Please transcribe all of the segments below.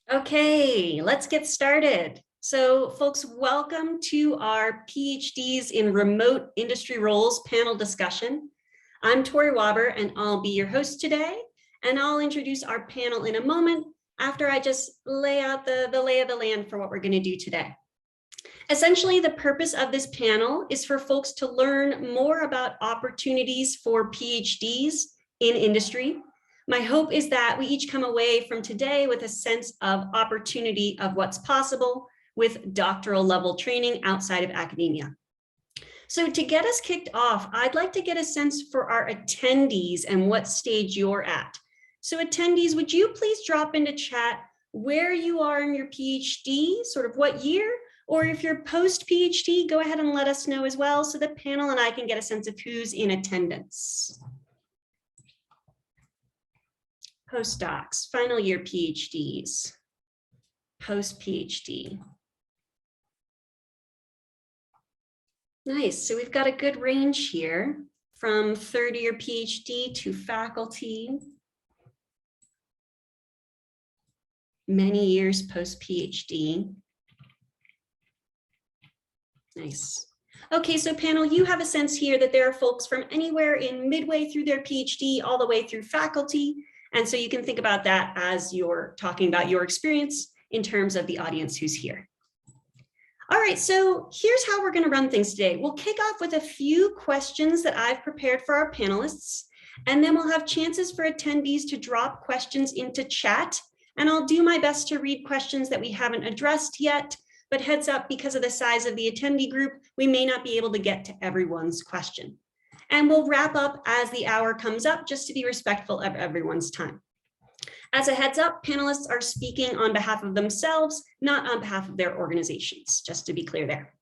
Okay, let's get started. So folks, welcome to our PhDs in remote industry roles panel discussion. I'm Tori Waber and I'll be your host today. And I'll introduce our panel in a moment after I just lay out the lay of the land for what we're going to do today. Essentially, the purpose of this panel is for folks to learn more about opportunities for PhDs in industry. My hope is that we each come away from today with a sense of opportunity of what's possible with doctoral level training outside of academia. So to get us kicked off, I'd like to get a sense for our attendees and what stage you're at. So attendees, would you please drop into chat where you are in your PhD, sort of what year, or if you're post-PhD, go ahead and let us know as well so the panel and I can get a sense of who's in attendance. Postdocs, final year PhDs, post-PhD. Nice, so we've got a good range here from third-year PhD to faculty. Many years post-PhD. Nice. Okay, so panel, you have a sense here that there are folks from anywhere in midway through their PhD all the way through faculty. And so you can think about that as you're talking about your experience in terms of the audience who's here. All right, so here's how we're going to run things today. We'll kick off with a few questions that I've prepared for our panelists, and then we'll have chances for attendees to drop questions into chat. And I'll do my best to read questions that we haven't addressed yet, but heads up, because of the size of the attendee group, we may not be able to get to everyone's question. And we'll wrap up as the hour comes up, just to be respectful of everyone's time. As a heads up, panelists are speaking on behalf of themselves, not on behalf of their organizations, just to be clear there.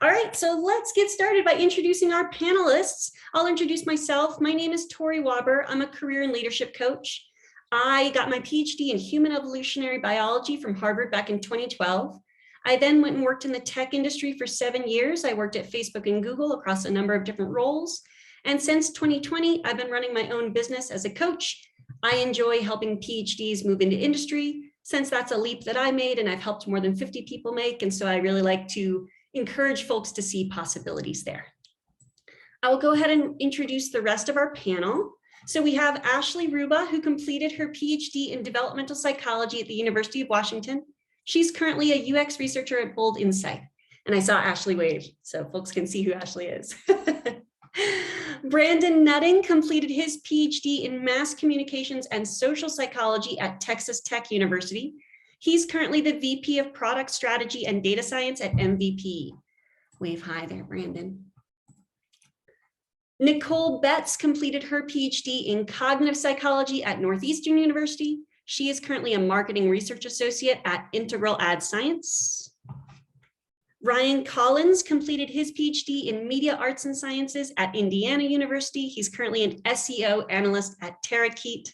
All right, so let's get started by introducing our panelists. I'll introduce myself. My name is Tori Waber. I'm a career and leadership coach. I got my PhD in human evolutionary biology from Harvard back in 2012. I then went and worked in the tech industry for 7 years. I worked at Facebook and Google across a number of different roles. And since 2020, I've been running my own business as a coach. I enjoy helping PhDs move into industry, since that's a leap that I made and I've helped more than 50 people make. And so I really like to encourage folks to see possibilities there. I will go ahead and introduce the rest of our panel. So we have Ashley Ruba, who completed her PhD in developmental psychology at the University of Washington. She's currently a UX researcher at Bold Insight. And I saw Ashley wave, so folks can see who Ashley is. Brandon Nutting completed his PhD in mass communications and social psychology at Texas Tech University. He's currently the VP of product strategy and data science at MVP. Wave hi there, Brandon. Nicole Betts completed her PhD in cognitive psychology at Northeastern University. She is currently a marketing research associate at Integral Ad Science. Ryan Collins completed his PhD in media arts and sciences at Indiana University. He's currently an SEO analyst at Terrakeet.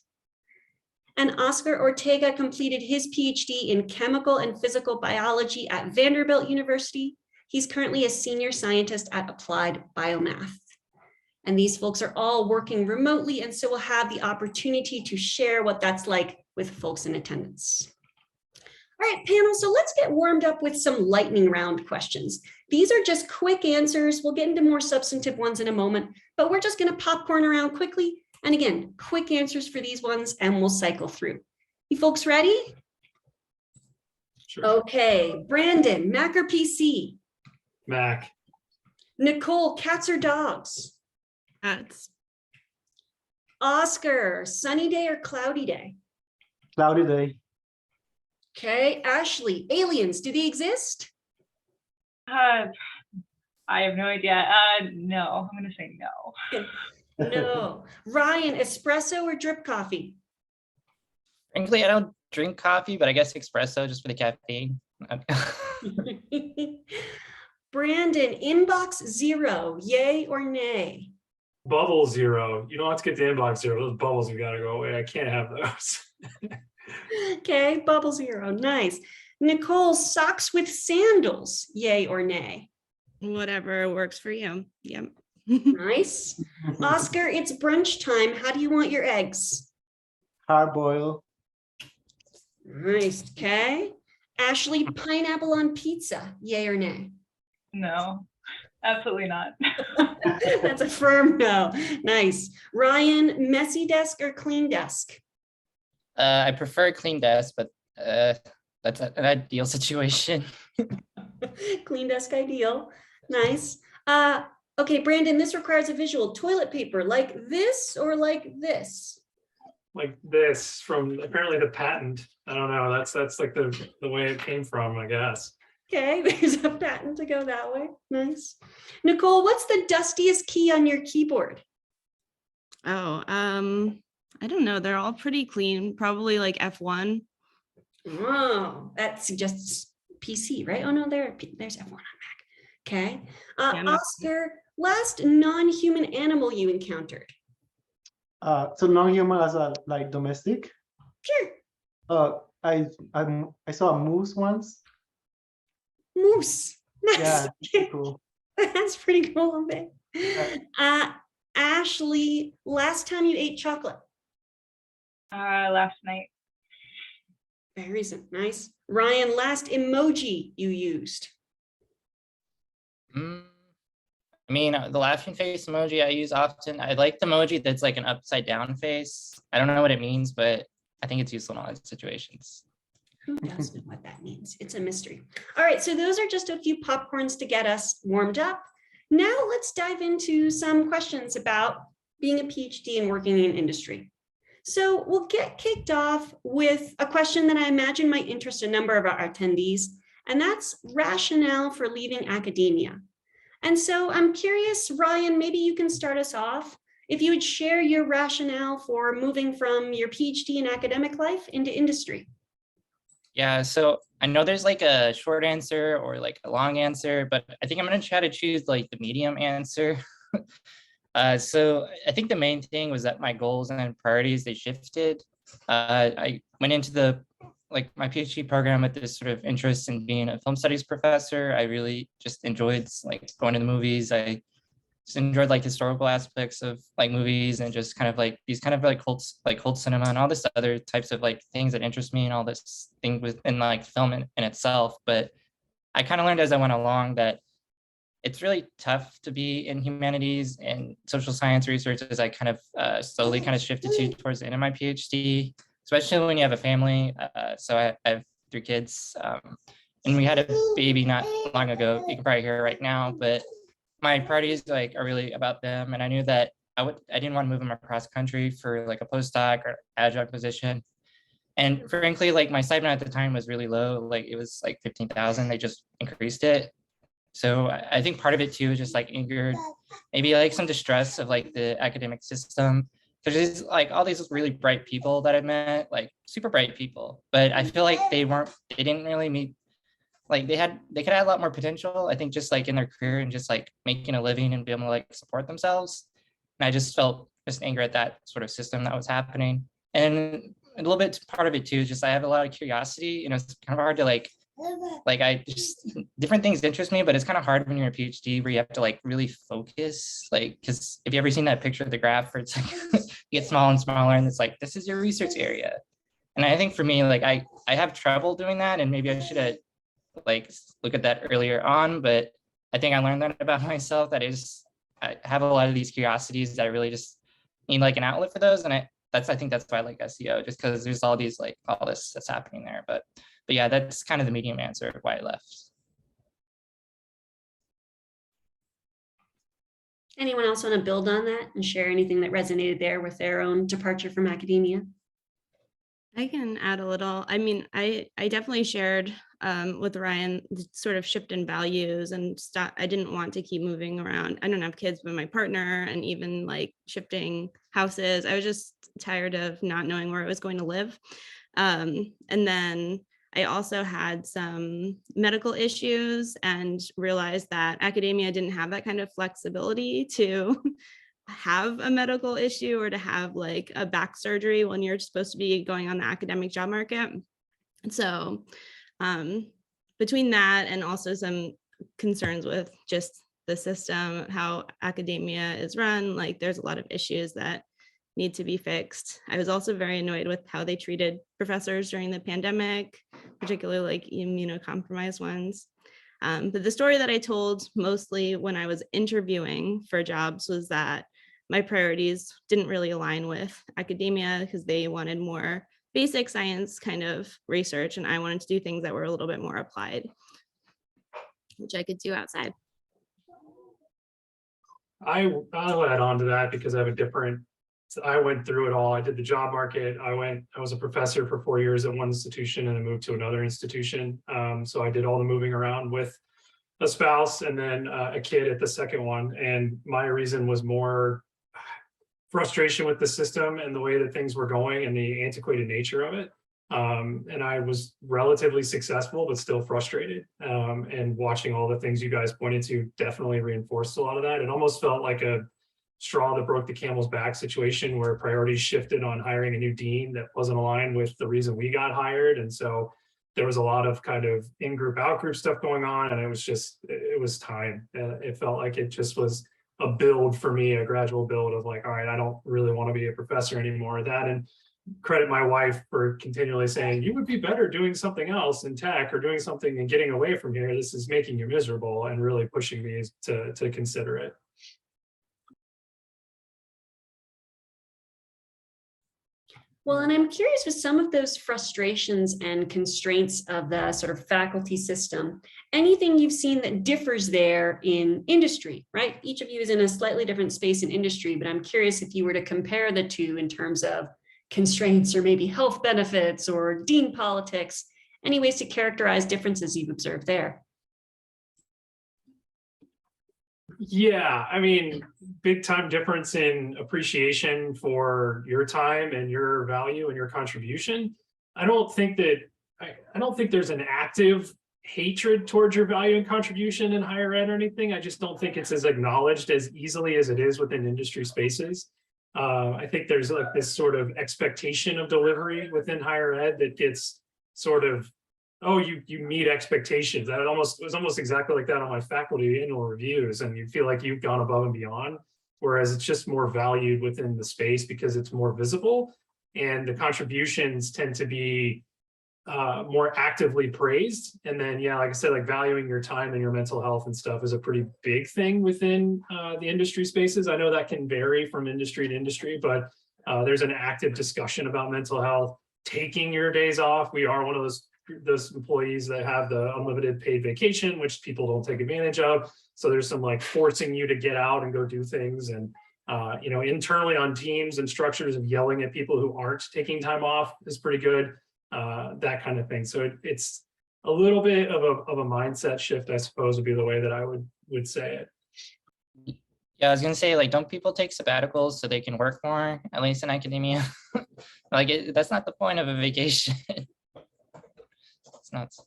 And Oscar Ortega completed his PhD in chemical and physical biology at Vanderbilt University. He's currently a senior scientist at Applied Biomath. And these folks are all working remotely, and so we'll have the opportunity to share what that's like with folks in attendance. All right, panel, so let's get warmed up with some lightning round questions. These are just quick answers. We'll get into more substantive ones in a moment, but we're just going to popcorn around quickly. And again, quick answers for these ones, and we'll cycle through. You folks ready? Sure. Okay, Brandon, Mac or PC? Mac. Nicole, cats or dogs? Cats. Oscar, sunny day or cloudy day? Cloudy day. Okay, Ashley, aliens, do they exist? I have no idea. No, I'm going to say no. No. Ryan, espresso or drip coffee? Frankly, I don't drink coffee, but I guess espresso just for the caffeine. Brandon, inbox zero, yay or nay? Bubble zero. You don't have to get the inbox zero. Those bubbles have got to go away. I can't have those. Okay, bubble zero, nice. Nicole, socks with sandals, yay or nay? Whatever works for you. Yep. Nice. Oscar, it's brunch time. How do you want your eggs? Hard boil. Nice. Okay. Ashley, pineapple on pizza, yay or nay? No, absolutely not. That's a firm no. Nice. Ryan, messy desk or clean desk? I prefer a clean desk, but that's an ideal situation. Clean desk ideal. Nice. Okay, Brandon, this requires a visual. Toilet paper like this or like this? Like this from apparently the patent. I don't know. That's like the way it came from, I guess. Okay, there's a patent to go that way. Nice. Nicole, what's the dustiest key on your keyboard? Oh, I don't know. They're all pretty clean. Probably like F1. Oh, that suggests PC, right? Oh no, there's F1 on Mac. Okay. Yeah, no. Oscar, last non-human animal you encountered? So non-human as a like domestic. Sure. I saw a moose once. Moose. Nice. Yeah, pretty cool. That's pretty cool. Okay. Ashley, last time you ate chocolate? Last night. Very recent. Nice. Ryan, last emoji you used? I mean, the laughing face emoji I use often. I like the emoji that's like an upside down face. I don't know what it means, but I think it's useful in all these situations. Who does know what that means? It's a mystery. All right, so those are just a few popcorns to get us warmed up. Now let's dive into some questions about being a PhD and working in industry. So we'll get kicked off with a question that I imagine might interest a number of our attendees, and that's rationale for leaving academia. And so I'm curious, Ryan, maybe you can start us off. If you would share your rationale for moving from your PhD in academic life into industry. Yeah, so I know there's like a short answer or like a long answer, but I think I'm going to try to choose like the medium answer. So I think the main thing was that my goals and priorities, they shifted. I went into my PhD program with this sort of interest in being a film studies professor. I really just enjoyed like going to the movies. I just enjoyed like historical aspects of like movies and just kind of like these kind of like cult cinema and all this other types of like things that interest me and all this thing within like film in itself. But I kind of learned as I went along that it's really tough to be in humanities and social science research as I kind of slowly kind of shifted towards the end of my PhD, especially when you have a family. So I have 3 kids, and we had a baby not long ago. You can probably hear it right now, but my priorities like are really about them. And I knew that I didn't want to move them across country for like a postdoc or adjunct position. And frankly, like my stipend at the time was really low. Like it was like 15,000. They just increased it. So I think part of it too is just like angered, maybe like some distress of like the academic system. There's like all these really bright people that I've met, like super bright people, but I feel like they didn't really meet, like they could have a lot more potential, I think, just like in their career and just like making a living and be able to like support themselves. And I just felt just anger at that sort of system that was happening. And a little bit part of it too is just I have a lot of curiosity, you know, it's kind of hard to like I just different things interest me, but it's kind of hard when you're a PhD where you have to like really focus, like, because if you ever seen that picture of the graph where it's like you get smaller and smaller and it's like this is your research area. And I think for me, like I have trouble doing that, and maybe I should have like look at that earlier on, but I think I learned that about myself, that I have a lot of these curiosities that I really just need like an outlet for those. And I think that's why I like SEO, just because there's all these like all this that's happening there. But yeah, that's kind of the medium answer of why I left. Anyone else want to build on that and share anything that resonated there with their own departure from academia? I can add a little. I mean, I definitely shared with Ryan the sort of shift in values and stuff. I didn't want to keep moving around. I don't have kids, but my partner, and even like shifting houses. I was just tired of not knowing where I was going to live. And then I also had some medical issues and realized that academia didn't have that kind of flexibility to have a medical issue or to have like a back surgery when you're supposed to be going on the academic job market. So between that and also some concerns with just the system, how academia is run, like there's a lot of issues that need to be fixed. I was also very annoyed with how they treated professors during the pandemic, particularly like immunocompromised ones. But the story that I told mostly when I was interviewing for jobs was that my priorities didn't really align with academia because they wanted more basic science kind of research, and I wanted to do things that were a little bit more applied, which I could do outside. I'll add on to that because I have a different, I went through it all. I did the job market. I was a professor for 4 years at one institution and then moved to another institution. So I did all the moving around with a spouse and then a kid at the second one. And my reason was more frustration with the system and the way that things were going and the antiquated nature of it. And I was relatively successful, but still frustrated. And watching all the things you guys pointed to definitely reinforced a lot of that. It almost felt like a straw that broke the camel's back situation where priorities shifted on hiring a new dean that wasn't aligned with the reason we got hired. And so there was a lot of kind of in-group, out-group stuff going on. And it was time. It felt like it just was a build for me, a gradual build of like, all right, I don't really want to be a professor anymore. That, and credit my wife for continually saying, you would be better doing something else in tech or doing something and getting away from here. This is making you miserable, and really pushing me to consider it. Well, and I'm curious with some of those frustrations and constraints of the sort of faculty system, anything you've seen that differs there in industry, right? Each of you is in a slightly different space in industry, but I'm curious if you were to compare the two in terms of constraints or maybe health benefits or dean politics, any ways to characterize differences you've observed there? Yeah, I mean, big time difference in appreciation for your time and your value and your contribution. I don't think there's an active hatred towards your value and contribution in higher ed or anything. I just don't think it's as acknowledged as easily as it is within industry spaces. I think there's like this sort of expectation of delivery within higher ed that gets sort of, oh, you meet expectations. That it was almost exactly like that on my faculty annual reviews, and you feel like you've gone above and beyond, whereas it's just more valued within the space because it's more visible, and the contributions tend to be more actively praised. And then, yeah, like I said, like valuing your time and your mental health and stuff is a pretty big thing within the industry spaces. I know that can vary from industry to industry, but there's an active discussion about mental health, taking your days off. We are one of those employees that have the unlimited paid vacation, which people don't take advantage of. So there's some like forcing you to get out and go do things. And, internally on teams and structures of yelling at people who aren't taking time off is pretty good. That kind of thing. So it's a little bit of a mindset shift, I suppose, would be the way that I would say it. Yeah, I was gonna say, like, don't people take sabbaticals so they can work more, at least in academia? That's not the point of a vacation. It's nuts.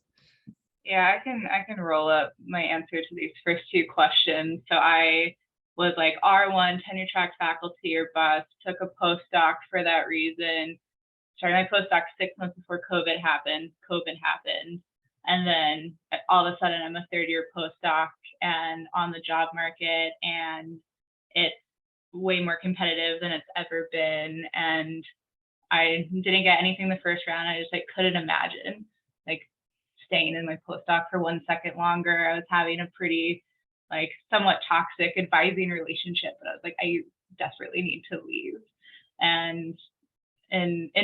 Yeah, I can roll up my answer to these first two questions. So I was like R1 tenure track faculty or bust, took a postdoc for that reason. Started my postdoc 6 months before COVID happened. And then all of a sudden I'm a third year postdoc and on the job market, and it's way more competitive than it's ever been. And I didn't get anything the first round. I just like couldn't imagine like staying in my postdoc for 1 second longer. I was having a pretty like somewhat toxic advising relationship, but I was like, I desperately need to leave. And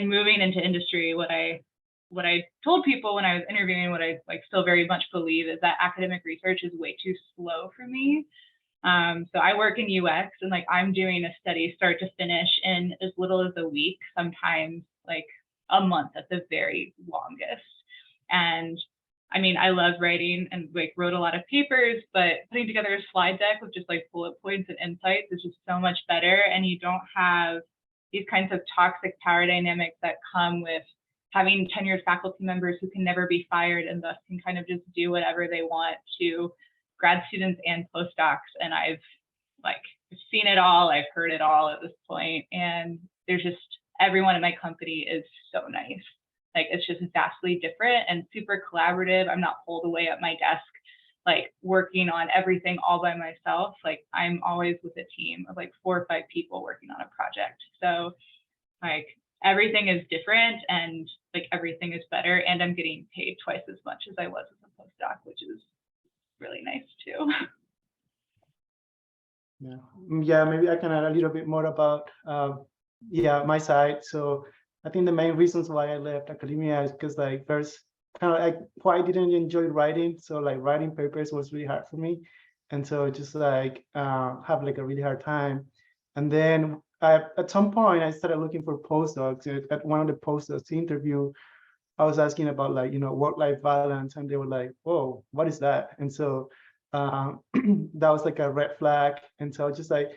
moving into industry, what I told people when I was interviewing, what I like still very much believe is that academic research is way too slow for me. So I work in UX, and like I'm doing a study start to finish in as little as a week, sometimes like a month at the very longest. And I mean, I love writing and like wrote a lot of papers, but putting together a slide deck with just like bullet points and insights is just so much better. And you don't have these kinds of toxic power dynamics that come with having tenured faculty members who can never be fired and thus can kind of just do whatever they want to grad students and postdocs. And I've like seen it all, I've heard it all at this point, and there's just everyone in my company is so nice. Like it's just vastly different and super collaborative. I'm not pulled away at my desk like working on everything all by myself. Like I'm always with a team of like 4 or 5 people working on a project. So like everything is different and like everything is better, and I'm getting paid twice as much as I was as a postdoc, which is really nice too. Yeah, yeah, maybe I can add a little bit more about yeah, my side. So I think the main reasons why I left academia is because like first kind of like why I didn't enjoy writing. So like writing papers was really hard for me. And so just like have like a really hard time. And then at some point I started looking for postdocs. At one of the postdocs interview, I was asking about like, you know, work-life balance, and they were like, whoa, what is that? And so that was like a red flag. And so I was just like,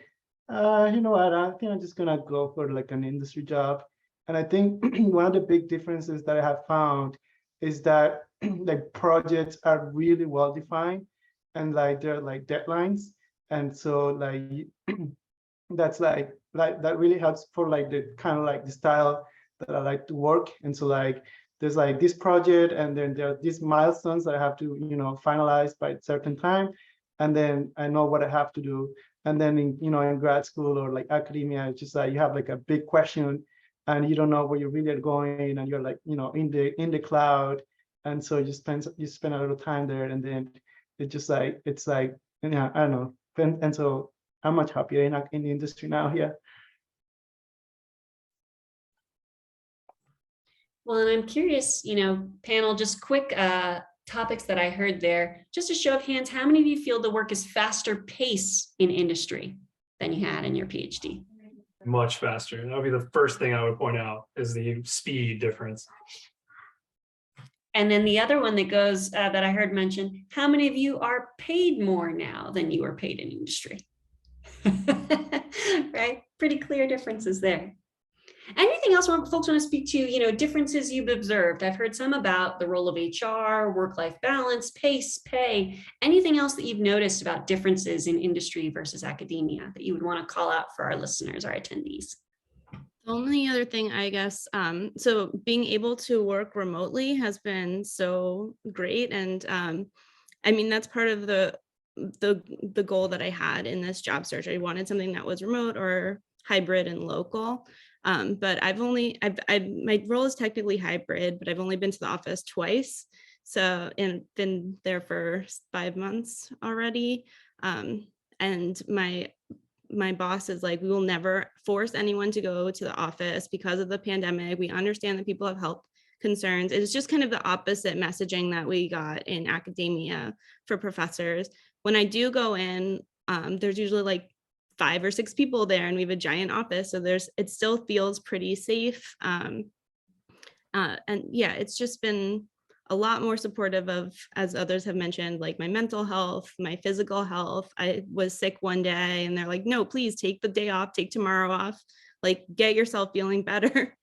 you know what, I think I'm just gonna go for like an industry job. And I think one of the big differences that I have found is that like projects are really well defined, and like they're like deadlines. And so like that's like that really helps for like the kind of like the style that I like to work. And so like there's like this project, and then there are these milestones that I have to, you know, finalize by a certain time, and then I know what I have to do. And then in, you know, in grad school or like academia, it's just like you have like a big question and you don't know where you really are going, and you're like, you know, in the cloud. And so you spend a little time there, and then it's like, yeah, I don't know. And so I'm much happier in the industry now. Yeah. Well, and I'm curious, you know, panel, just quick topics that I heard there. Just a show of hands, how many of you feel the work is faster pace in industry than you had in your PhD? Much faster. That would be the first thing I would point out, is the speed difference. And then the other one that goes that I heard mentioned, how many of you are paid more now than you were paid in industry? Right? Pretty clear differences there. Anything else folks want to speak to, you know, differences you've observed? I've heard some about the role of HR, work-life balance, pace, pay. Anything else that you've noticed about differences in industry versus academia that you would want to call out for our listeners, our attendees? The only other thing, I guess, so being able to work remotely has been so great. And I mean, that's part of the goal that I had in this job search. I wanted something that was remote or hybrid and local. But my role is technically hybrid, but I've only been to the office twice. So, and been there for 5 months already. And my boss is like, we will never force anyone to go to the office because of the pandemic. We understand that people have health concerns. It's just kind of the opposite messaging that we got in academia for professors. When I do go in, there's usually like 5 or 6 people there, and we have a giant office. So it still feels pretty safe. And yeah, it's just been a lot more supportive of, as others have mentioned, like my mental health, my physical health. I was sick one day and they're like, no, please take the day off, take tomorrow off, like get yourself feeling better.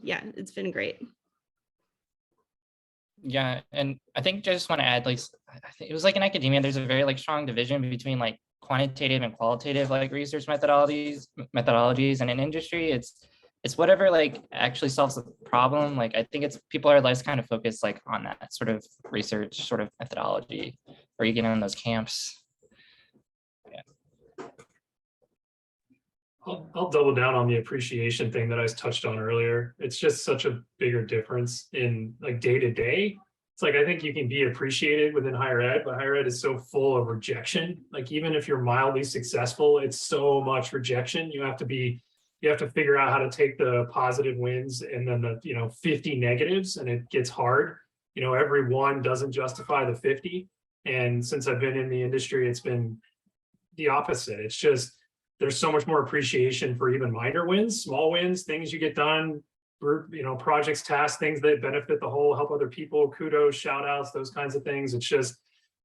Yeah, it's been great. Yeah, and I think I just want to add, like, I think it was like in academia, there's a very like strong division between like quantitative and qualitative like research methodologies, and in industry, it's whatever like actually solves the problem. Like I think it's people are less kind of focused like on that sort of research sort of methodology, or you get in those camps. I'll double down on the appreciation thing that I touched on earlier. It's just such a bigger difference in like day to day. It's like, I think you can be appreciated within higher ed, but higher ed is so full of rejection. Like even if you're mildly successful, it's so much rejection. You have to figure out how to take the positive wins and then the 50 negatives, and it gets hard. Every one doesn't justify the 50. And since I've been in the industry, it's been the opposite. It's just there's so much more appreciation for even minor wins, small wins, things you get done, projects, tasks, things that benefit the whole, help other people, kudos, shout outs, those kinds of things. It's just,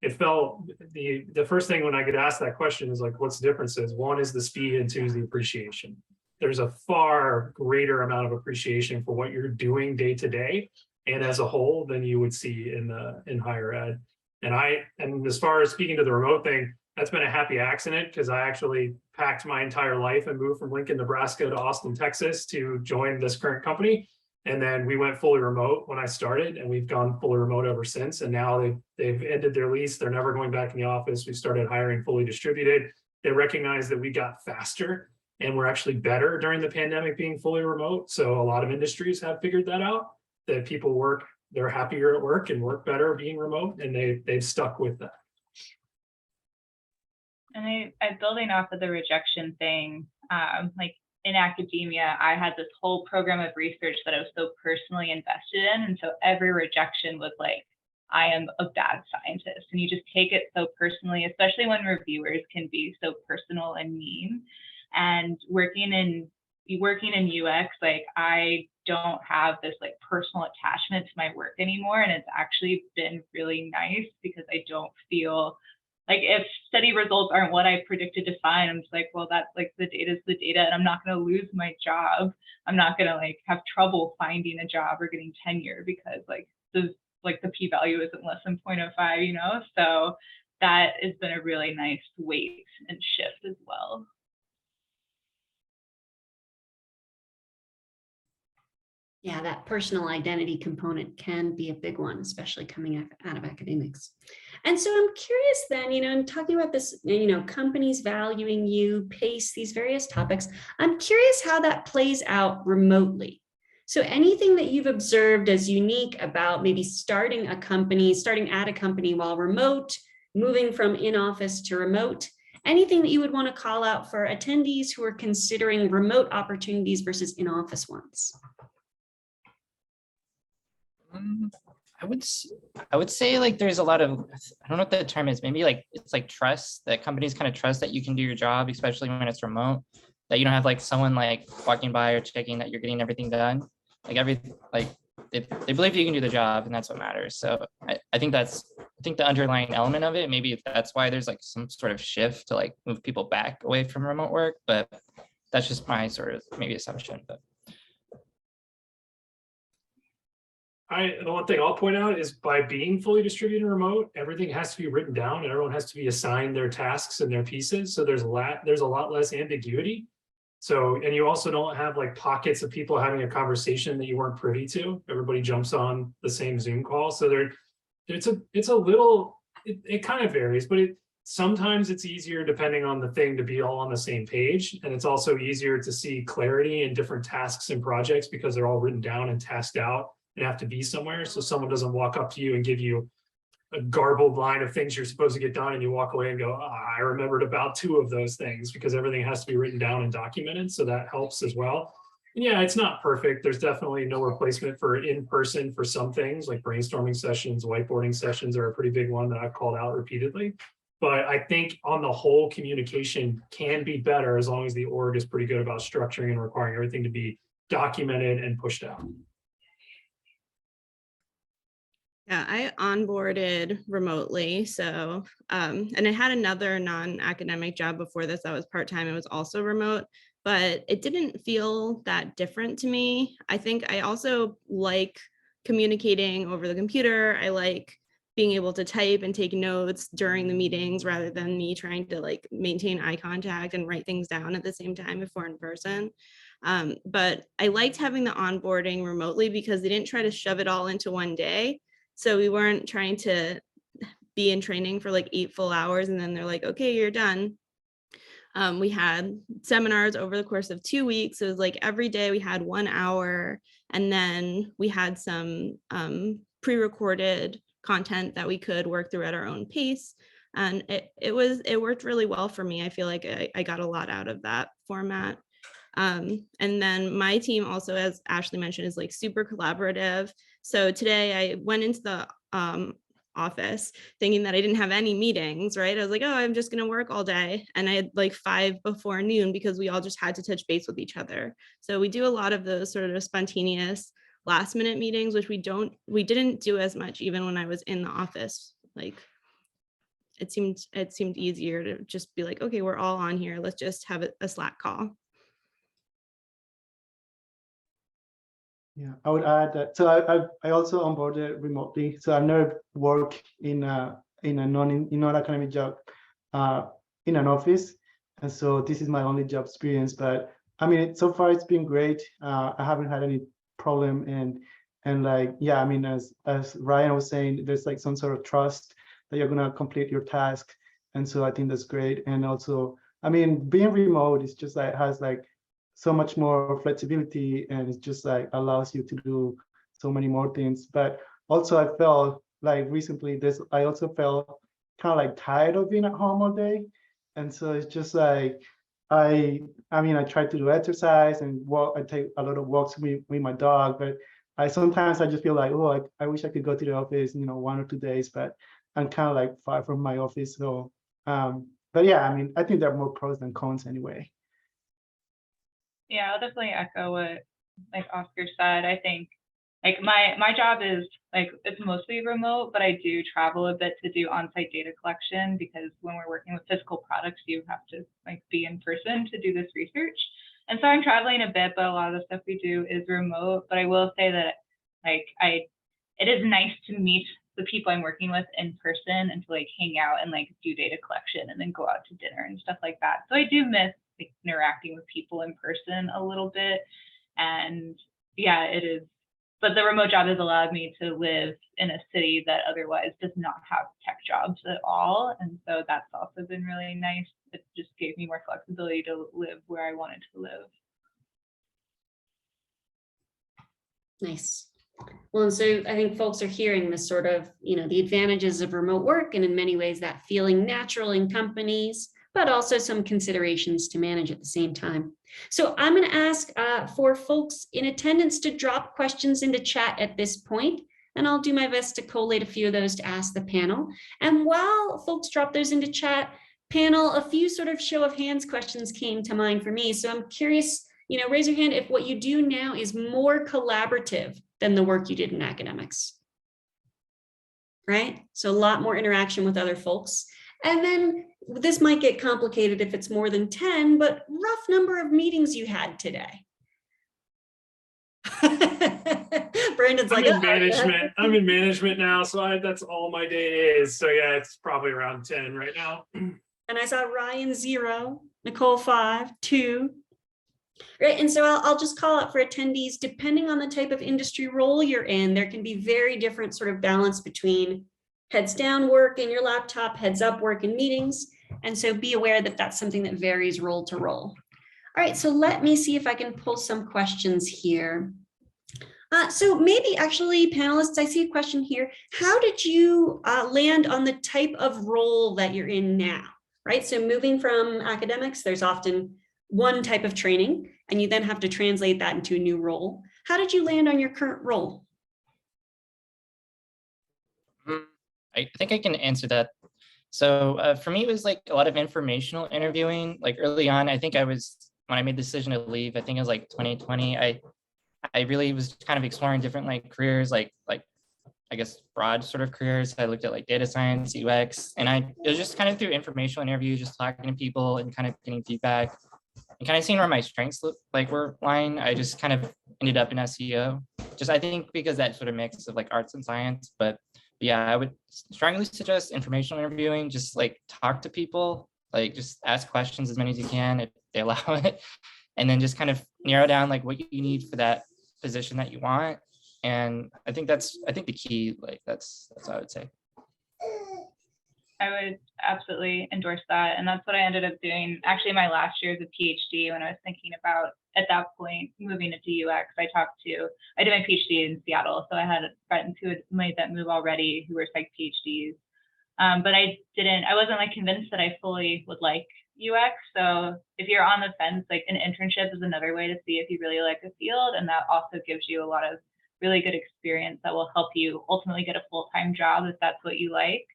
it felt the first thing when I get asked that question is like, what's the differences? One is the speed and 2 is the appreciation. There's a far greater amount of appreciation for what you're doing day to day and as a whole than you would see in higher ed. And as far as speaking to the remote thing, that's been a happy accident because I actually packed my entire life and moved from Lincoln, Nebraska to Austin, Texas to join this current company. And then we went fully remote when I started, and we've gone fully remote ever since. And now they've ended their lease. They're never going back in the office. We started hiring fully distributed. They recognize that we got faster and we're actually better during the pandemic being fully remote. So a lot of industries have figured that out, that people work, they're happier at work and work better being remote, and they've stuck with that. And I building off of the rejection thing, like in academia, I had this whole program of research that I was so personally invested in. And so every rejection was like, I am a bad scientist. And you just take it so personally, especially when reviewers can be so personal and mean. And working in UX, like I don't have this like personal attachment to my work anymore. And it's actually been really nice because I don't feel like if study results aren't what I predicted to find, I'm just like, well, that's like the data is the data, and I'm not going to lose my job. I'm not going to like have trouble finding a job or getting tenure because like the p-value isn't less than 0.05, you know? So that has been a really nice weight and shift as well. Yeah, that personal identity component can be a big one, especially coming out of academics. And so I'm curious then, in talking about this, companies valuing you, pace, these various topics, I'm curious how that plays out remotely. So anything that you've observed as unique about maybe starting at a company while remote, moving from in-office to remote, anything that you would want to call out for attendees who are considering remote opportunities versus in-office ones? I would say like there's a lot of, I don't know what the term is, maybe like it's like trust, that companies kind of trust that you can do your job, especially when it's remote, that you don't have like someone like walking by or checking that you're getting everything done. Like they believe you can do the job, and that's what matters. So I think the underlying element of it, maybe that's why there's like some sort of shift to like move people back away from remote work, but that's just my sort of maybe assumption. But The one thing I'll point out is by being fully distributed and remote, everything has to be written down and everyone has to be assigned their tasks and their pieces. So there's a lot less ambiguity. So, and you also don't have like pockets of people having a conversation that you weren't privy to. Everybody jumps on the same Zoom call. So it kind of varies, but sometimes it's easier depending on the thing to be all on the same page. And it's also easier to see clarity in different tasks and projects because they're all written down and tasked out and have to be somewhere. So someone doesn't walk up to you and give you a garbled line of things you're supposed to get done and you walk away and go, I remembered about 2 of those things, because everything has to be written down and documented. So that helps as well. And yeah, it's not perfect. There's definitely no replacement for in-person for some things, like brainstorming sessions, whiteboarding sessions are a pretty big one that I've called out repeatedly. But I think on the whole, communication can be better as long as the org is pretty good about structuring and requiring everything to be documented and pushed out. Yeah, I onboarded remotely. So, and I had another non-academic job before this that was part-time. It was also remote, but it didn't feel that different to me. I think I also like communicating over the computer. I like being able to type and take notes during the meetings rather than me trying to like maintain eye contact and write things down at the same time if we're in person. But I liked having the onboarding remotely because they didn't try to shove it all into one day. So we weren't trying to be in training for like 8 full hours and then they're like, okay, you're done. We had seminars over the course of 2 weeks. It was like every day we had 1 hour, and then we had some pre-recorded content that we could work through at our own pace. And it worked really well for me. I feel like I got a lot out of that format. And then my team also, as Ashley mentioned, is like super collaborative. So today I went into the office thinking that I didn't have any meetings, right? I was like, oh, I'm just going to work all day. And I had like 5 before noon because we all just had to touch base with each other. So we do a lot of those sort of spontaneous last minute meetings, which we didn't do as much even when I was in the office. Like it seemed easier to just be like, okay, we're all on here. Let's just have a Slack call. Yeah, I would add that. So I also onboarded remotely. So I've never worked in a non-academic job in an office, and so this is my only job experience. But I mean, so far it's been great. I haven't had any problem. And like, yeah, I mean, as Ryan was saying, there's like some sort of trust that you're gonna complete your task. And so I think that's great. And also, I mean, being remote is just like has like so much more flexibility, and it's just like allows you to do so many more things. But also I felt like recently I also felt kind of like tired of being at home all day. And so it's just like I mean, I try to do exercise and walk. I take a lot of walks with my dog, but sometimes I just feel like, oh, I wish I could go to the office, 1 or 2 days, but I'm kind of like far from my office. So, but yeah, I mean, I think there are more pros than cons anyway. Yeah, I'll definitely echo what like Oscar said. I think like my job is like it's mostly remote, but I do travel a bit to do on-site data collection, because when we're working with physical products, you have to like be in person to do this research. And so I'm traveling a bit, but a lot of the stuff we do is remote. But I will say that like it is nice to meet the people I'm working with in person and to like hang out and like do data collection and then go out to dinner and stuff like that. So I do miss like interacting with people in person a little bit. And yeah, it is. But the remote job has allowed me to live in a city that otherwise does not have tech jobs at all. And so that's also been really nice. It just gave me more flexibility to live where I wanted to live. Nice. Well, and so I think folks are hearing this sort of, the advantages of remote work, and in many ways that feeling natural in companies, but also some considerations to manage at the same time. So I'm going to ask for folks in attendance to drop questions into chat at this point, and I'll do my best to collate a few of those to ask the panel. And while folks drop those into chat, panel, a few sort of show of hands questions came to mind for me. So I'm curious, raise your hand if what you do now is more collaborative than the work you did in academics. Right? So a lot more interaction with other folks. And then this might get complicated if it's more than 10, but rough number of meetings you had today. Brandon's like, I'm in management now, so that's all my day is. So yeah, it's probably around 10 right now. And I saw Ryan 0, Nicole 5, 2. Right, and so I'll just call out for attendees, depending on the type of industry role you're in, there can be very different sort of balance between heads down work in your laptop, heads up work in meetings. And so be aware that that's something that varies role to role. All right, so let me see if I can pull some questions here. So maybe actually panelists, I see a question here. How did you land on the type of role that you're in now, right? So moving from academics, there's often one type of training, and you then have to translate that into a new role. How did you land on your current role? I think I can answer that. So for me, it was like a lot of informational interviewing. Like early on, I think when I made the decision to leave, I think it was like 2020. I really was kind of exploring different like careers, like I guess broad sort of careers. I looked at like data science, UX, and it was just kind of through informational interviews, just talking to people and kind of getting feedback and kind of seeing where my strengths were lying. I just kind of ended up in SEO. Just I think because that sort of mix of like arts and science, but yeah, I would strongly suggest informational interviewing. Just like talk to people, like just ask questions as many as you can if they allow it, and then just kind of narrow down like what you need for that position that you want. And I think the key, like that's what I would say. I would absolutely endorse that. And that's what I ended up doing actually my last year as a PhD, when I was thinking about at that point moving into UX. I did my PhD in Seattle, so I had friends who had made that move already who were psych PhDs. But I wasn't like convinced that I fully would like UX. So if you're on the fence, like an internship is another way to see if you really like the field. And that also gives you a lot of really good experience that will help you ultimately get a full-time job if that's what you like.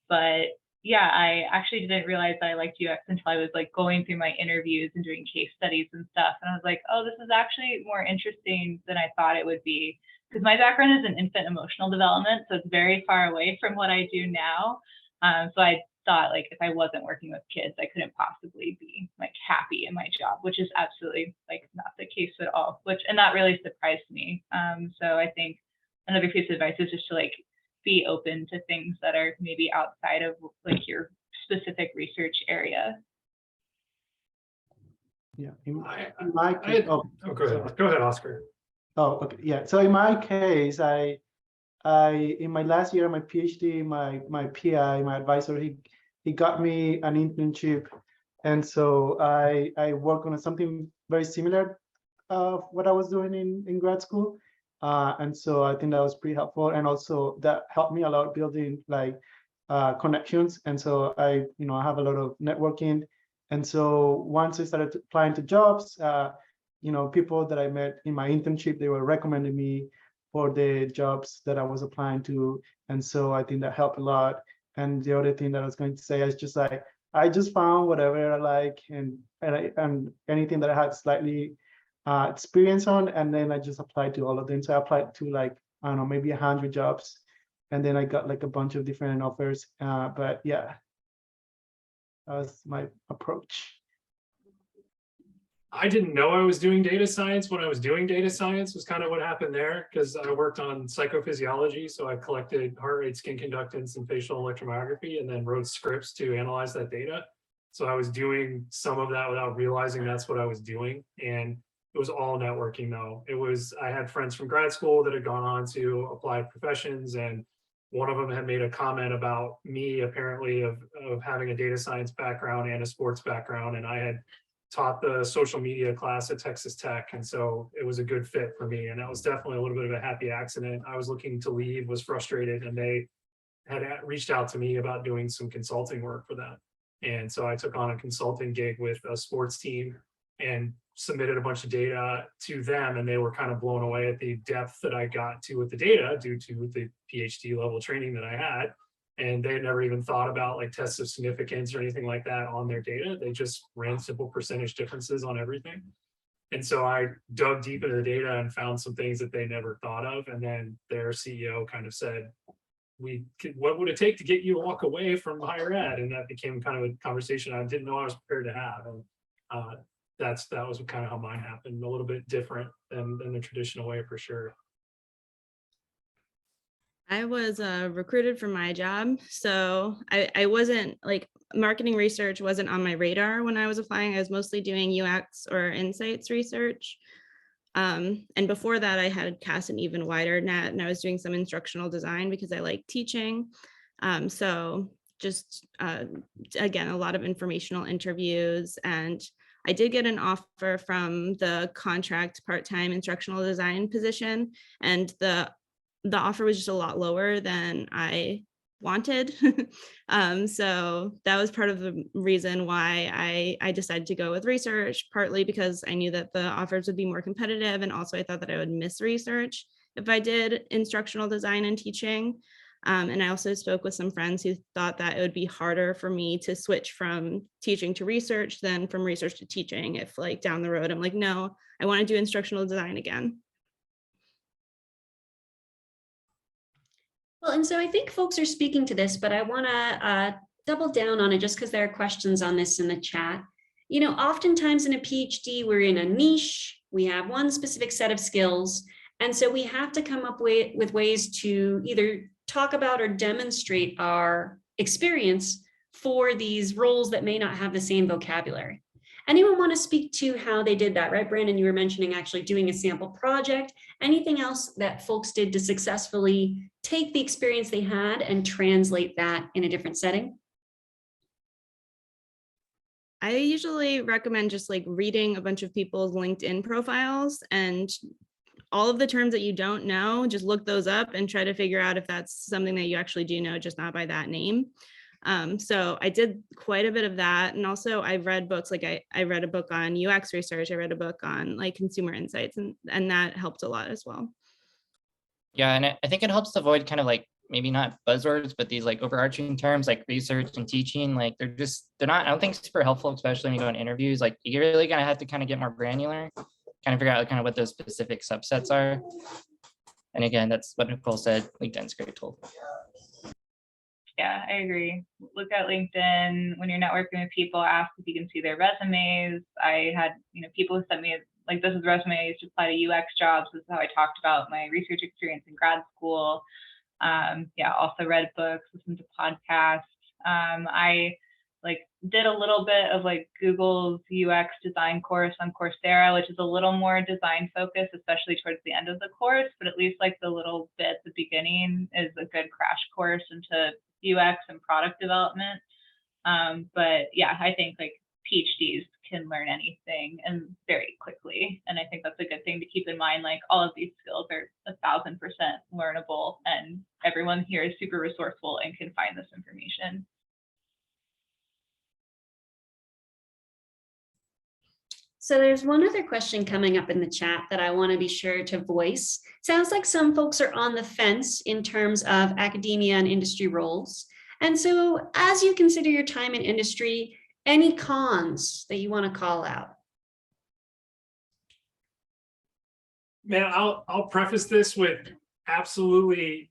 But yeah, I actually didn't realize that I liked UX until I was like going through my interviews and doing case studies and stuff. And I was like, oh, this is actually more interesting than I thought it would be. Because my background is in infant emotional development, so it's very far away from what I do now. So I thought like if I wasn't working with kids, I couldn't possibly be like happy in my job, which is absolutely like not the case at all. And that really surprised me. So I think another piece of advice is just to like be open to things that are maybe outside of like your specific research area. Yeah. Go ahead, Oscar. Oh, okay, yeah. So in my case, I in my last year of my PhD, my PI, my advisor, he got me an internship, and so I work on something very similar of what I was doing in grad school, and so I think that was pretty helpful, and also that helped me a lot building like connections, and so I have a lot of networking, and so once I started applying to jobs, people that I met in my internship, they were recommending me for the jobs that I was applying to. And so I think that helped a lot. And the other thing that I was going to say is just like, I just found whatever I like and anything that I had slightly experience on, and then I just applied to all of them. So I applied to like, I don't know, maybe 100 jobs. And then I got like a bunch of different offers. But yeah, that was my approach. I didn't know I was doing data science when I was doing data science was kind of what happened there, because I worked on psychophysiology. So I collected heart rate, skin conductance, and facial electromyography, and then wrote scripts to analyze that data. So I was doing some of that without realizing that's what I was doing. And it was all networking though. I had friends from grad school that had gone on to applied professions, and one of them had made a comment about me apparently of having a data science background and a sports background. And I had taught the social media class at Texas Tech. And so it was a good fit for me. And that was definitely a little bit of a happy accident. I was looking to leave, was frustrated, and they had reached out to me about doing some consulting work for them. And so I took on a consulting gig with a sports team and submitted a bunch of data to them. And they were kind of blown away at the depth that I got to with the data due to the PhD level training that I had. And they had never even thought about like tests of significance or anything like that on their data. They just ran simple percentage differences on everything. And so I dug deep into the data and found some things that they never thought of. And then their CEO kind of said, what would it take to get you to walk away from higher ed? And that became kind of a conversation I didn't know I was prepared to have. And that was kind of how mine happened, a little bit different than the traditional way for sure. I was recruited for my job. So I wasn't like marketing research wasn't on my radar when I was applying. I was mostly doing UX or insights research. And before that, I had cast an even wider net, and I was doing some instructional design because I like teaching. So just, again, a lot of informational interviews. And I did get an offer from the contract part-time instructional design position, and the offer was just a lot lower than I wanted. So that was part of the reason why I decided to go with research, partly because I knew that the offers would be more competitive. And also I thought that I would miss research if I did instructional design and teaching. And I also spoke with some friends who thought that it would be harder for me to switch from teaching to research than from research to teaching. If like down the road, I'm like, no, I want to do instructional design again. Well, and so I think folks are speaking to this, but I want to double down on it just because there are questions on this in the chat. Oftentimes in a PhD, we're in a niche, we have one specific set of skills, and so we have to come up with ways to either talk about or demonstrate our experience for these roles that may not have the same vocabulary. Anyone want to speak to how they did that, right? Brandon, you were mentioning actually doing a sample project. Anything else that folks did to successfully take the experience they had and translate that in a different setting? I usually recommend just like reading a bunch of people's LinkedIn profiles, and all of the terms that you don't know, just look those up and try to figure out if that's something that you actually do know, just not by that name. So I did quite a bit of that. And also I've read books, like I read a book on UX research. I read a book on like consumer insights, and that helped a lot as well. Yeah, and I think it helps to avoid kind of like maybe not buzzwords, but these like overarching terms like research and teaching. Like they're not, I don't think super helpful, especially when you go in interviews. Like you really gonna have to kind of get more granular, kind of figure out kind of what those specific subsets are. And again, that's what Nicole said. LinkedIn's a great tool. Yeah, I agree. Look at LinkedIn when you're networking with people. Ask if you can see their resumes. I had people who sent me like, this is resume I used to apply to UX jobs. This is how I talked about my research experience in grad school. Yeah, also read books, listened to podcasts. I like did a little bit of like Google's UX design course on Coursera, which is a little more design focused, especially towards the end of the course, but at least like the little bit at the beginning is a good crash course into UX and product development. But yeah, I think like PhDs can learn anything and very quickly. And I think that's a good thing to keep in mind. Like all of these skills are 1000% learnable, and everyone here is super resourceful and can find this information. So there's one other question coming up in the chat that I want to be sure to voice. Sounds like some folks are on the fence in terms of academia and industry roles. And so as you consider your time in industry, any cons that you want to call out? Man, I'll preface this with absolutely,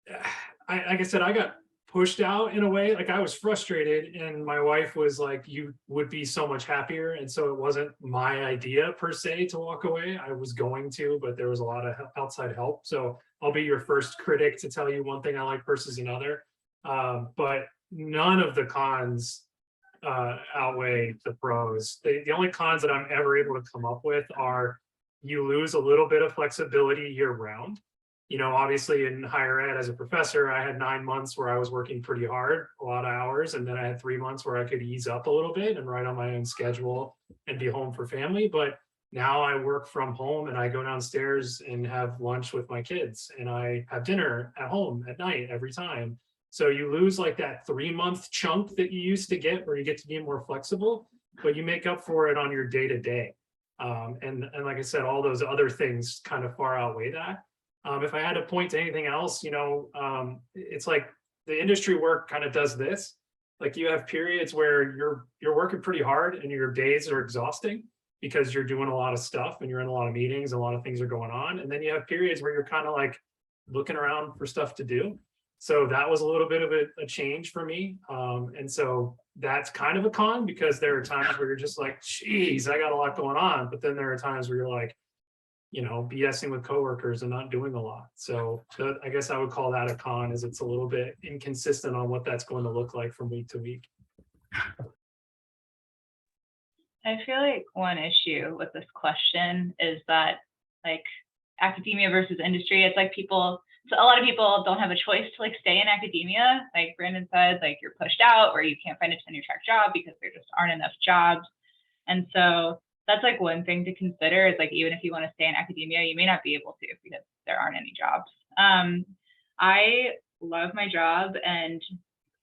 like I said, I got pushed out in a way. Like I was frustrated, and my wife was like, you would be so much happier. And so it wasn't my idea per se to walk away. I was going to, but there was a lot of outside help. So I'll be your first critic to tell you one thing I like versus another. But none of the cons outweigh the pros. The only cons that I'm ever able to come up with are you lose a little bit of flexibility year round. You know, obviously in higher ed as a professor, I had 9 months where I was working pretty hard, a lot of hours. And then I had 3 months where I could ease up a little bit and write on my own schedule and be home for family. But now I work from home and I go downstairs and have lunch with my kids, and I have dinner at home at night every time. So you lose like that 3-month chunk that you used to get where you get to be more flexible, but you make up for it on your day-to-day. And like I said, all those other things kind of far outweigh that. If I had to point to anything else, you know, it's like the industry work kind of does this. Like you have periods where you're working pretty hard and your days are exhausting because you're doing a lot of stuff and you're in a lot of meetings, a lot of things are going on. And then you have periods where you're kind of like looking around for stuff to do. So that was a little bit of a change for me. And so that's kind of a con, because there are times where you're just like, geez, I got a lot going on. But then there are times where you're like, you know, BSing with coworkers and not doing a lot. So I guess I would call that a con, is it's a little bit inconsistent on what that's going to look like from week to week. I feel like one issue with this question is that like academia versus industry, it's like so a lot of people don't have a choice to like stay in academia. Like Brandon said, like you're pushed out or you can't find a tenure track job because there just aren't enough jobs. And so that's like one thing to consider, is like, even if you want to stay in academia, you may not be able to because there aren't any jobs. I love my job and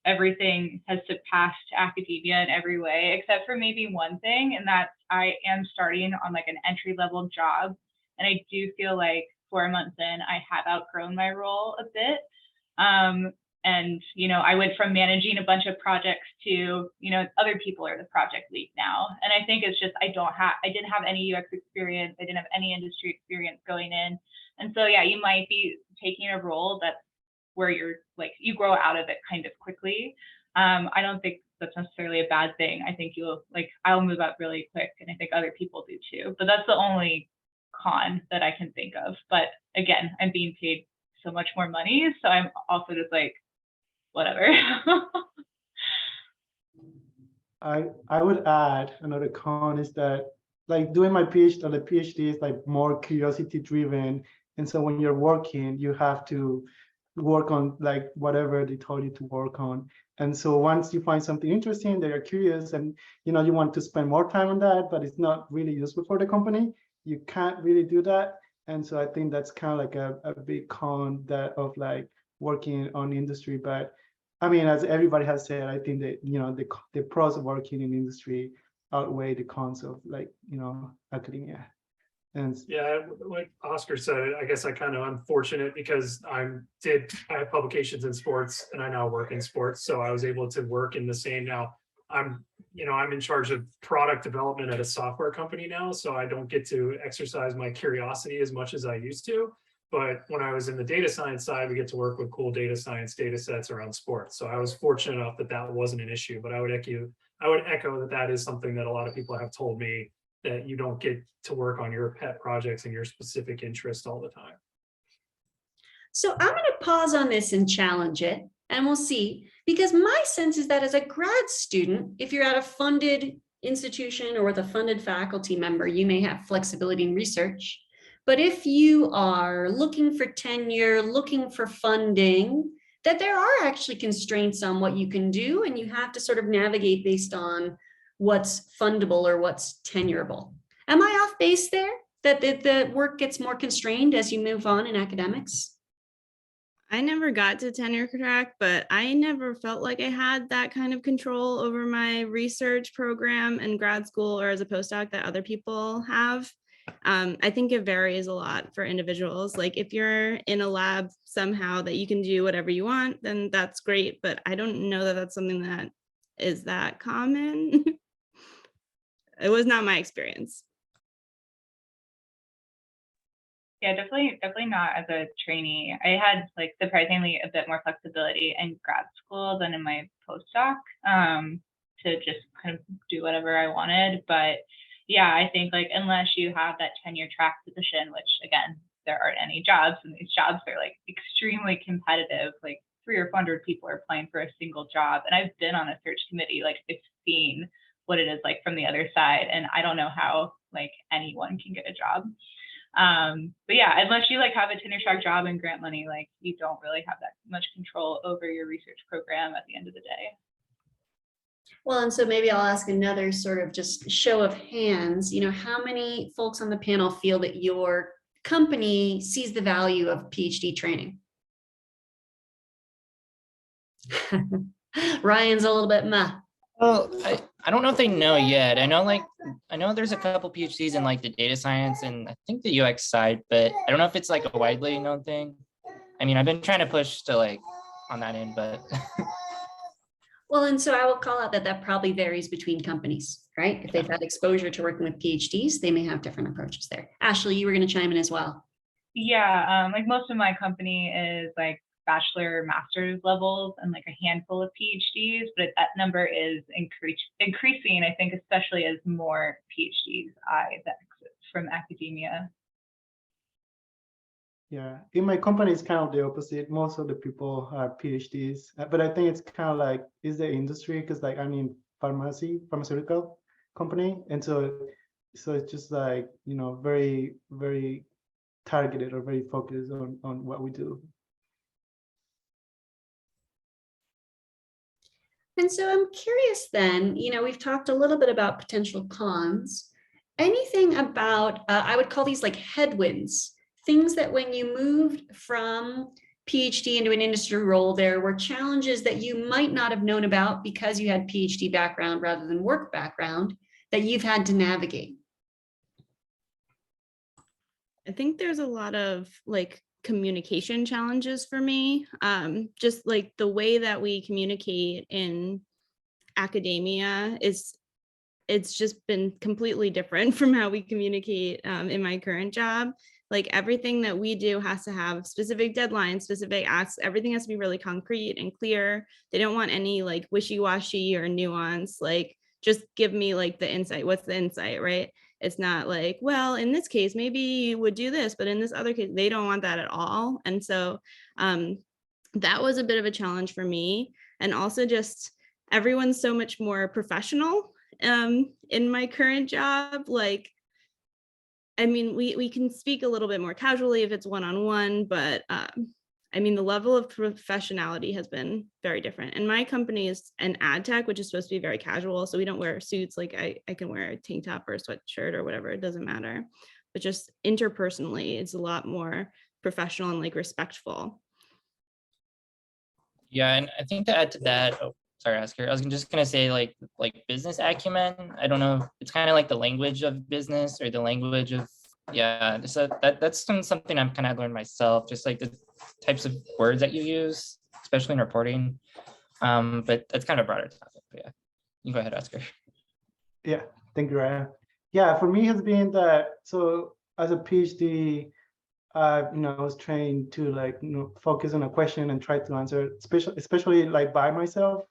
everything has surpassed academia in every way, except for maybe one thing, and that I am starting on like an entry-level job. And I do feel like 4 months in, I have outgrown my role a bit. And, you know, I went from managing a bunch of projects to, you know, other people are the project lead now. And I think it's just, I didn't have any UX experience. I didn't have any industry experience going in. And so, yeah, you might be taking a role that's where you're like, you grow out of it kind of quickly. I don't think that's necessarily a bad thing. I think I'll move up really quick, and I think other people do too. But that's the only con that I can think of. But again, I'm being paid so much more money, so I'm also just like, whatever. I would add another con is that like doing my PhD, or the PhD is like more curiosity driven. And so when you're working, you have to work on like whatever they told you to work on. And so once you find something interesting that you're curious and you know you want to spend more time on that, but it's not really useful for the company, you can't really do that. And so I think that's kind of like a big con that of like working on industry. But I mean, as everybody has said, I think that, you know, the pros of working in industry outweigh the cons of like, you know, academia. And yeah, like Oscar said, I guess I kind of unfortunate because I have publications in sports and I now work in sports. So I was able to work in the same. Now I'm in charge of product development at a software company now. So I don't get to exercise my curiosity as much as I used to. But when I was in the data science side, we get to work with cool data science data sets around sports. So I was fortunate enough that wasn't an issue, but I would echo that is something that a lot of people have told me, that you don't get to work on your pet projects and your specific interest all the time. So I'm going to pause on this and challenge it. And we'll see, because my sense is that as a grad student, if you're at a funded institution or with a funded faculty member, you may have flexibility in research. But if you are looking for tenure, looking for funding, that there are actually constraints on what you can do, and you have to sort of navigate based on what's fundable or what's tenurable. Am I off base there? That the work gets more constrained as you move on in academics? I never got to tenure track, but I never felt like I had that kind of control over my research program in grad school or as a postdoc that other people have. I think it varies a lot for individuals. Like if you're in a lab somehow that you can do whatever you want, then that's great. But I don't know that that's something that is that common. It was not my experience. Yeah, definitely not as a trainee. I had like surprisingly a bit more flexibility in grad school than in my postdoc, to just kind of do whatever I wanted. But yeah, I think like unless you have that tenure track position, which again, there aren't any jobs, and these jobs are like extremely competitive, like 300 or 400 people are applying for a single job. And I've been on a search committee, like I've seen what it is like from the other side. And I don't know how like anyone can get a job. But yeah, unless you like have a tenure track job and grant money, like you don't really have that much control over your research program at the end of the day. Well, and so maybe I'll ask another sort of just show of hands, how many folks on the panel feel that your company sees the value of PhD training? Ryan's a little bit meh. Well, I don't know if they know yet. I know there's a couple PhDs in like the data science and I think the UX side, but I don't know if it's like a widely known thing. I mean, I've been trying to push to like on that end, but Well, and so I will call out that probably varies between companies, right? If they've had exposure to working with PhDs, they may have different approaches there. Ashley, you were going to chime in as well. Yeah, like most of my company is like bachelor, master's levels and like a handful of PhDs, but that number is increasing, I think, especially as more PhDs that exit from academia. Yeah, in my company, it's kind of the opposite. Most of the people are PhDs, but I think it's kind of like, is the industry, because like I'm in pharmaceutical company. And so it's just like, very, very targeted or very focused on what we do. And so I'm curious then, we've talked a little bit about potential cons. Anything about, I would call these like headwinds, things that when you moved from PhD into an industry role, there were challenges that you might not have known about because you had PhD background rather than work background that you've had to navigate? I think there's a lot of like communication challenges for me. Just like the way that we communicate in academia it's just been completely different from how we communicate in my current job. Like everything that we do has to have specific deadlines, specific asks, everything has to be really concrete and clear. They don't want any like wishy-washy or nuance, like just give me like the insight. What's the insight, right? It's not like, well, in this case, maybe you would do this, but in this other case, they don't want that at all. And so that was a bit of a challenge for me. And also just everyone's so much more professional in my current job. Like, I mean, we can speak a little bit more casually if it's one-on-one, but I mean, the level of professionality has been very different. And my company is an ad tech, which is supposed to be very casual. So we don't wear suits. Like I can wear a tank top or a sweatshirt or whatever, it doesn't matter. But just interpersonally, it's a lot more professional and like respectful. yeah, and I think to add to that, oh, sorry, Oscar, I was just gonna say like business acumen. I don't know, it's kind of like the language of business or the language of, yeah, so that's something I've kind of learned myself, just like the types of words that you use, especially in reporting. But that's kind of a broader topic. But yeah, you go ahead, Oscar. Yeah, thank you, Ryan. Yeah, for me has been that, so as a PhD, I was trained to like, focus on a question and try to answer, especially like by myself.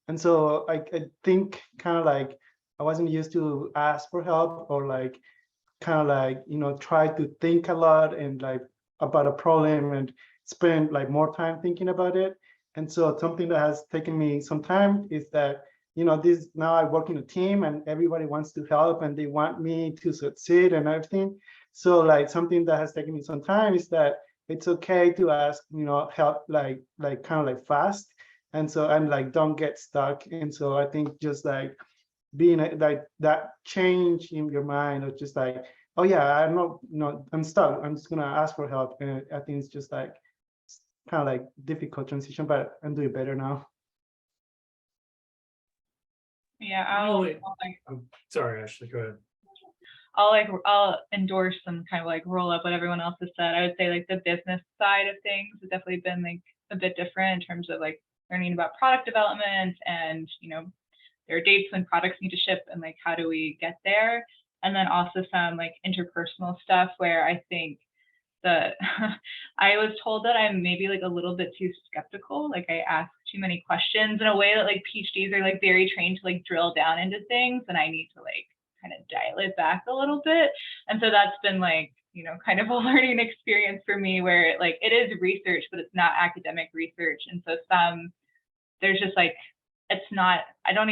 And so I think kind of like I wasn't used to ask for help or like kind of like, try to think a lot and like about a problem and spend like more time thinking about it. And so something that has taken me some time is that, this now I work in a team and everybody wants to help and they want me to succeed and everything. So like something that has taken me some time is that it's okay to ask, help like kind of like fast. And so I'm like, don't get stuck. And so I think just like being like that change in your mind of just like, oh yeah, I'm not, I'm stuck. I'm just gonna ask for help. And I think it's just like kind of like difficult transition, but I'm doing better now. Yeah, I'm sorry, Ashley, go ahead. I'll endorse and kind of like roll up what everyone else has said. I would say like the business side of things has definitely been like a bit different in terms of like learning about product development and, there are dates when products need to ship and like how do we get there. And then also some like interpersonal stuff where I think that I was told that I'm maybe like a little bit too skeptical. Like I ask too many questions in a way that like PhDs are like very trained to like drill down into things, and I need to like kind of dial it back a little bit. And so that's been like, kind of a learning experience for me where like it is research, but it's not academic research. And so there's just like, it's not, I don't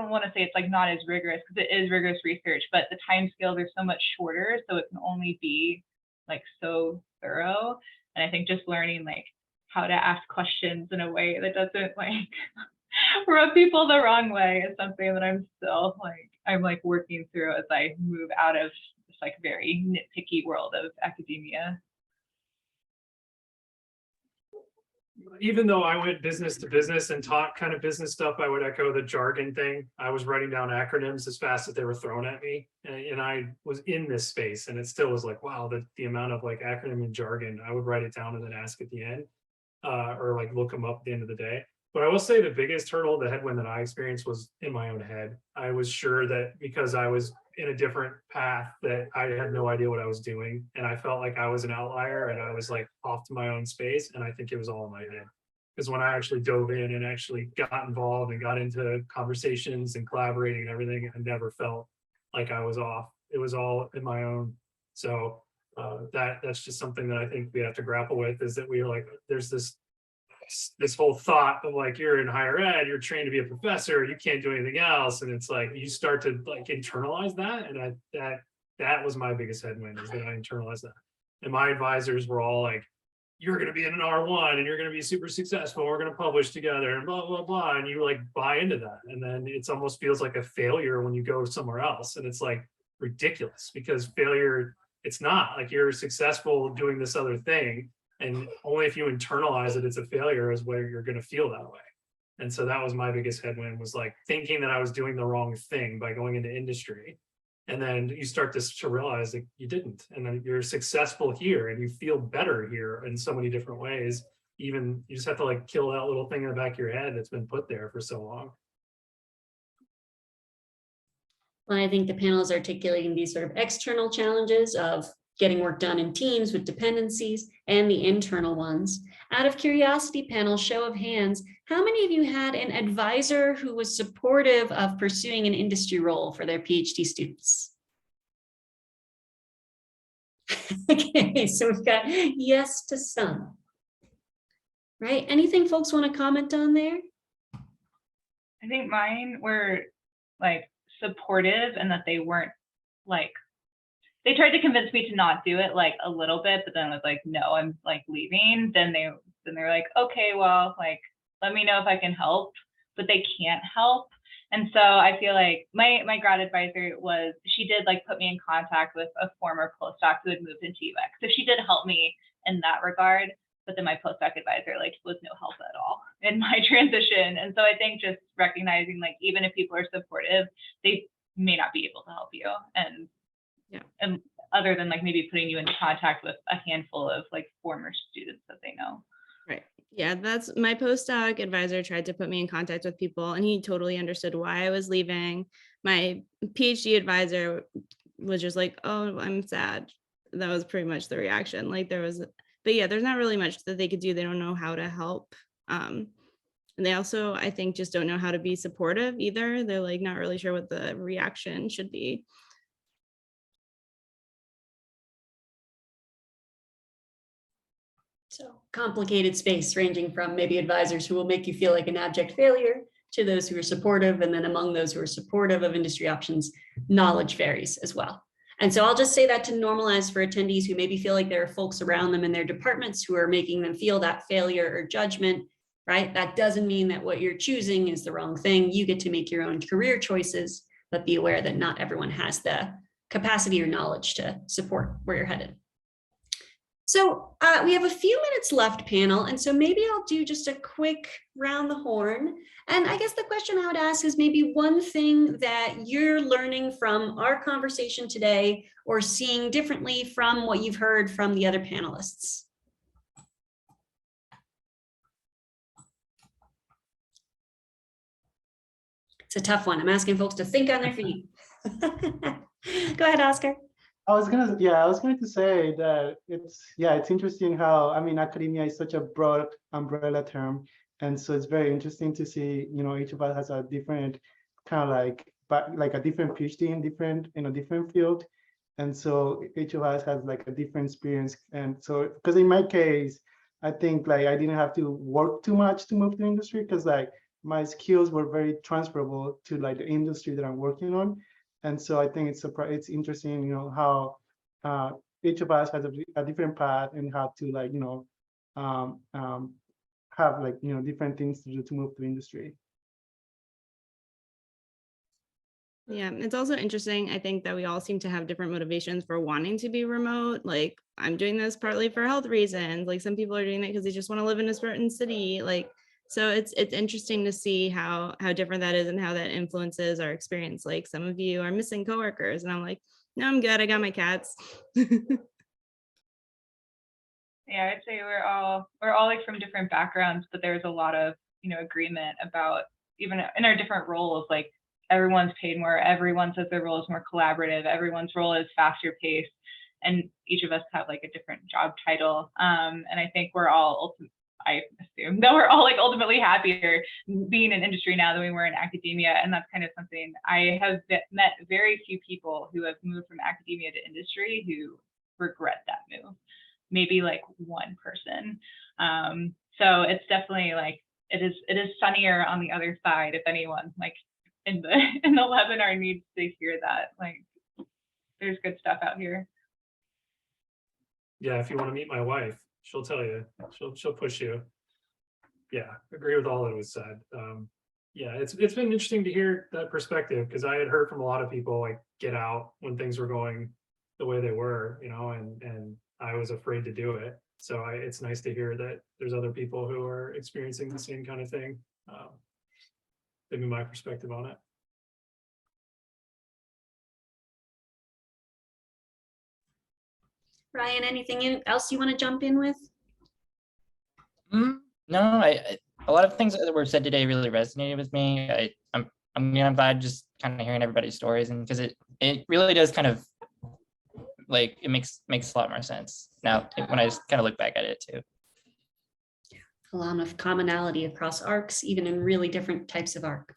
want to say it's like not as rigorous because it is rigorous research, but the time scales are so much shorter. So it can only be like so thorough. And I think just learning like how to ask questions in a way that doesn't like rub people the wrong way is something that I'm still like working through as I move out of this like very nitpicky world of academia. Even though I went business to business and taught kind of business stuff, I would echo the jargon thing. I was writing down acronyms as fast as they were thrown at me. And I was in this space and it still was like, wow, the amount of like acronym and jargon, I would write it down and then ask at the end or like look them up at the end of the day. But I will say the biggest hurdle, the headwind that I experienced was in my own head. I was sure that because I was in a different path that I had no idea what I was doing. And I felt like I was an outlier and I was like off to my own space. And I think it was all in my head. Because when I actually dove in and actually got involved and got into conversations and collaborating and everything, I never felt like I was off. It was all in my own. So that's just something that I think we have to grapple with, is that we are like, there's this whole thought of like, you're in higher ed, you're trained to be a professor, you can't do anything else. And it's like, you start to like internalize that. And that was my biggest headwind, is that I internalized that. And my advisors were all like, you're going to be in an R1 and you're going to be super successful. We're going to publish together and blah, blah, blah. And you like buy into that. And then it's almost feels like a failure when you go somewhere else. And it's like ridiculous, because failure, it's not like you're successful doing this other thing. And only if you internalize it, it's a failure, is where you're going to feel that way. And so that was my biggest headwind, was like thinking that I was doing the wrong thing by going into industry. And then you start to realize that you didn't. And then you're successful here and you feel better here in so many different ways. Even you just have to like kill that little thing in the back of your head that's been put there for so long. Well, I think the panel is articulating these sort of external challenges of getting work done in teams with dependencies, and the internal ones. Out of curiosity, panel, show of hands, how many of you had an advisor who was supportive of pursuing an industry role for their PhD students? Okay, so we've got yes to some. Right, anything folks want to comment on there? I think mine were like supportive, and that they weren't like, they tried to convince me to not do it like a little bit, but then was like, no, I'm like leaving. Then they're like, okay, well, like, let me know if I can help, but they can't help. And so I feel like my grad advisor she did like put me in contact with a former postdoc who had moved into UX. So she did help me in that regard, but then my postdoc advisor like was no help at all in my transition. And so I think just recognizing like, even if people are supportive, they may not be able to help you. And other than like maybe putting you into contact with a handful of like former students that they know. Right. Yeah, that's my postdoc advisor tried to put me in contact with people, and he totally understood why I was leaving. My PhD advisor was just like, oh, I'm sad. That was pretty much the reaction. Like but yeah, there's not really much that they could do. They don't know how to help. And they also, I think, just don't know how to be supportive either. They're like not really sure what the reaction should be. So complicated space, ranging from maybe advisors who will make you feel like an abject failure to those who are supportive. And then among those who are supportive of industry options, knowledge varies as well. And so I'll just say that to normalize for attendees who maybe feel like there are folks around them in their departments who are making them feel that failure or judgment, right? That doesn't mean that what you're choosing is the wrong thing. You get to make your own career choices, but be aware that not everyone has the capacity or knowledge to support where you're headed. So we have a few minutes left, panel, and so maybe I'll do just a quick round the horn. And I guess the question I would ask is maybe one thing that you're learning from our conversation today or seeing differently from what you've heard from the other panelists. It's a tough one. I'm asking folks to think on their feet. Go ahead, Oscar. I was going to say that it's interesting how, I mean, academia is such a broad umbrella term. And so it's very interesting to see, each of us has a different kind of like a different PhD in different field. And so each of us has like a different experience. And so, because in my case, I think like I didn't have to work too much to move to industry because like my skills were very transferable to like the industry that I'm working on. And so I think it's interesting, how each of us has a different path and how to like, have like, different things to do to move to industry. Yeah, it's also interesting, I think, that we all seem to have different motivations for wanting to be remote. Like, I'm doing this partly for health reasons. Like, some people are doing that because they just want to live in a certain city. Like, so it's interesting to see how different that is and how that influences our experience. Like, some of you are missing coworkers, and I'm like, no, I'm good. I got my cats. Yeah, I'd say we're all like from different backgrounds, but there's a lot of agreement about, even in our different roles, like everyone's paid more, everyone says their role is more collaborative, everyone's role is faster paced, and each of us have like a different job title. And I think I assume that we're all like ultimately happier being in industry now than we were in academia. And that's kind of something I have met very few people who have moved from academia to industry who regret that move. Maybe like one person. So it's definitely like, it is sunnier on the other side, if anyone like in the webinar needs to hear that. Like, there's good stuff out here. Yeah, if you want to meet my wife, she'll tell you. She'll push you. Yeah, agree with all that was said. Yeah, it's been interesting to hear that perspective, because I had heard from a lot of people like get out when things were going the way they were, and I was afraid to do it. So it's nice to hear that there's other people who are experiencing the same kind of thing. Give me my perspective on it. Ryan, anything else you want to jump in with? No, a lot of things that were said today really resonated with me. I'm glad just kind of hearing everybody's stories, and because it really does kind of like, it makes a lot more sense now when I just kind of look back at it too. A lot of commonality across arcs, even in really different types of arc.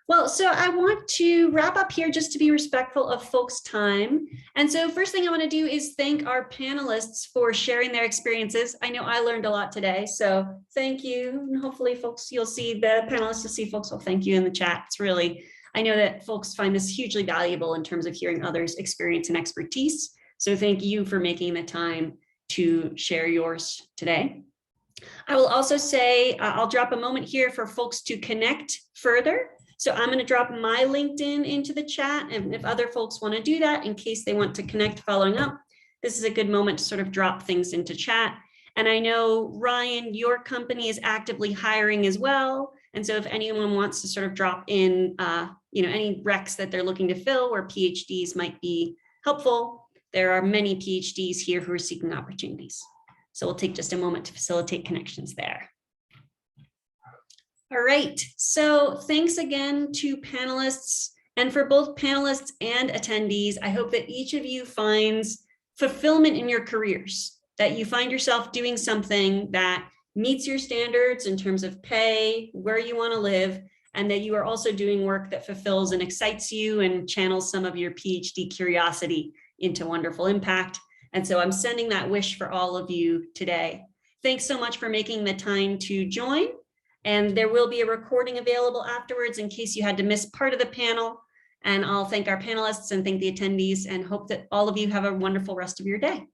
Well, so I want to wrap up here just to be respectful of folks' time. And so first thing I want to do is thank our panelists for sharing their experiences. I know I learned a lot today, so thank you. And hopefully folks, you'll see the panelists, you'll see folks will thank you in the chat. It's really, I know that folks find this hugely valuable in terms of hearing others' experience and expertise. So thank you for making the time to share yours today. I will also say, I'll drop a moment here for folks to connect further. So I'm going to drop my LinkedIn into the chat, and if other folks want to do that in case they want to connect following up, this is a good moment to sort of drop things into chat. And I know, Ryan, your company is actively hiring as well. And so if anyone wants to sort of drop in, any recs that they're looking to fill where PhDs might be helpful, there are many PhDs here who are seeking opportunities. So we'll take just a moment to facilitate connections there. All right, so thanks again to panelists, and for both panelists and attendees, I hope that each of you finds fulfillment in your careers, that you find yourself doing something that meets your standards in terms of pay, where you want to live, and that you are also doing work that fulfills and excites you and channels some of your PhD curiosity into wonderful impact. And so I'm sending that wish for all of you today. Thanks so much for making the time to join. And there will be a recording available afterwards in case you had to miss part of the panel. And I'll thank our panelists and thank the attendees and hope that all of you have a wonderful rest of your day.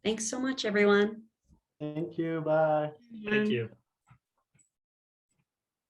Thanks so much, everyone. Thank you. Bye. Thank you.